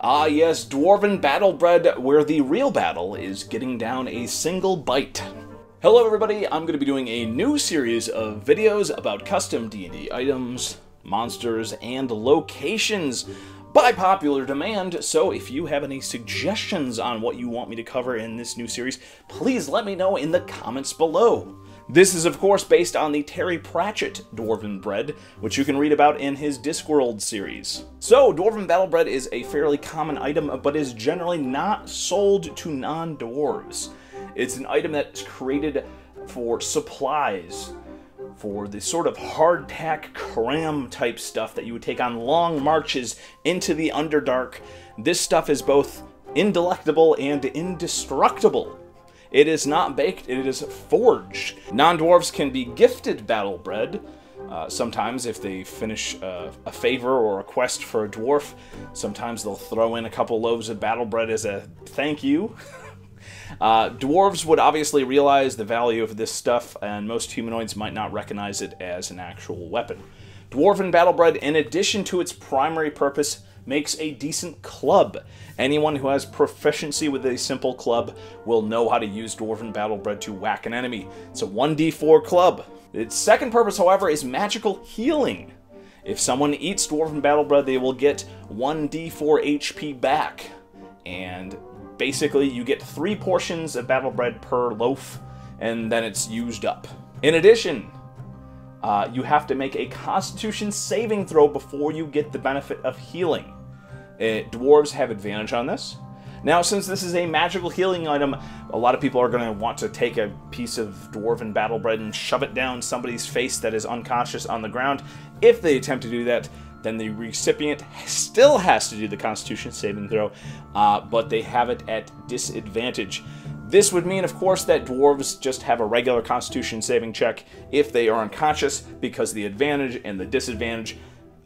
Ah yes, Dwarven Battle Bread, where the real battle is getting down a single bite. Hello everybody, I'm going to be doing a new series of videos about custom D&D items, monsters, and locations by popular demand, so if you have any suggestions on what you want me to cover in this new series, please let me know in the comments below. This is, of course, based on the Terry Pratchett Dwarven Bread, which you can read about in his Discworld series. So, Dwarven Battle Bread is a fairly common item, but is generally not sold to non-dwarves. It's an item that's created for supplies, for the sort of hardtack cram type stuff that you would take on long marches into the Underdark. This stuff is both indelectable and indestructible. It is not baked, it is forged. Non-dwarves can be gifted battle bread. Sometimes if they finish a favor or a quest for a dwarf, sometimes they'll throw in a couple loaves of battle bread as a thank you. Dwarves would obviously realize the value of this stuff, and most humanoids might not recognize it as an actual weapon. Dwarven Battle Bread, in addition to its primary purpose, makes a decent club. Anyone who has proficiency with a simple club will know how to use Dwarven Battle Bread to whack an enemy. It's a 1d4 club. Its second purpose, however, is magical healing. If someone eats Dwarven Battle Bread, they will get 1d4 HP back. And basically, you get 3 portions of battle bread per loaf, and then it's used up. In addition, you have to make a Constitution saving throw before you get the benefit of healing. Dwarves have advantage on this. Now, since this is a magical healing item, a lot of people are going to want to take a piece of Dwarven Battle Bread and shove it down somebody's face that is unconscious on the ground. If they attempt to do that, then the recipient still has to do the Constitution saving throw, but they have it at disadvantage. This would mean, of course, that dwarves just have a regular Constitution saving check if they are unconscious, because the advantage and the disadvantage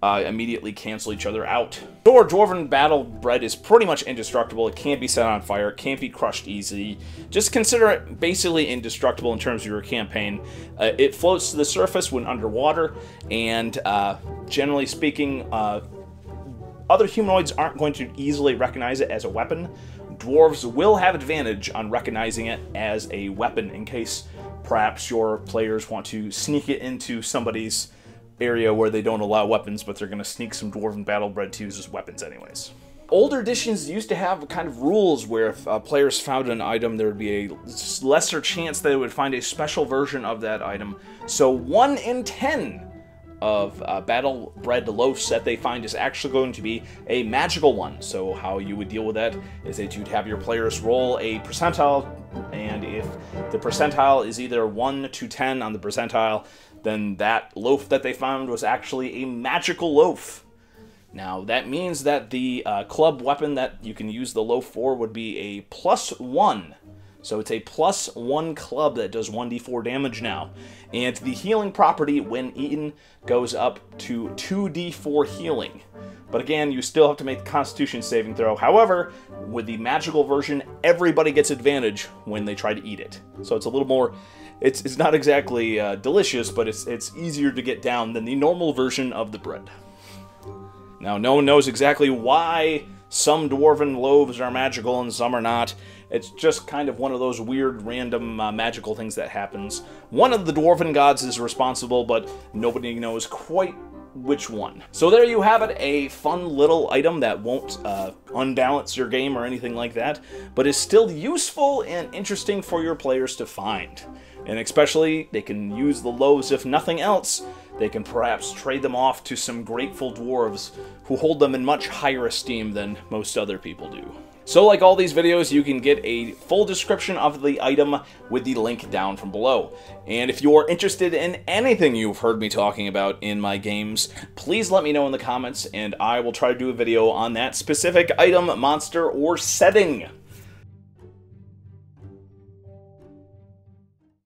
immediately cancel each other out. Dwarven Battle Bread is pretty much indestructible. It can't be set on fire. It can't be crushed easily. Just consider it basically indestructible in terms of your campaign. It floats to the surface when underwater, and generally speaking, other humanoids aren't going to easily recognize it as a weapon. Dwarves will have advantage on recognizing it as a weapon in case perhaps your players want to sneak it into somebody's area where they don't allow weapons, but they're going to sneak some Dwarven Battle Bread to use as weapons anyways. Older editions used to have kind of rules where if players found an item, there would be a lesser chance that they would find a special version of that item. So 1 in 10 of battle bread loaves that they find is actually going to be a magical one. So how you would deal with that is that you'd have your players roll a percentile, and if the percentile is either 1 to 10 on the percentile, then that loaf that they found was actually a magical loaf. Now that means that the club weapon that you can use the loaf for would be a +1. So it's a +1 club that does 1d4 damage now. And the healing property, when eaten, goes up to 2d4 healing. But again, you still have to make the Constitution saving throw. However, with the magical version, everybody gets advantage when they try to eat it. So it's a little more, it's not exactly delicious, but it's easier to get down than the normal version of the bread. Now, no one knows exactly why some Dwarven loaves are magical and some are not. It's just kind of one of those weird, random, magical things that happens. One of the Dwarven gods is responsible, but nobody knows quite which one. So there you have it, a fun little item that won't unbalance your game or anything like that, but is still useful and interesting for your players to find. And especially, they can use the loaves if nothing else. They can perhaps trade them off to some grateful dwarves who hold them in much higher esteem than most other people do. So like all these videos, you can get a full description of the item with the link down from below. And if you're interested in anything you've heard me talking about in my games, please let me know in the comments, and I will try to do a video on that specific item, monster, or setting.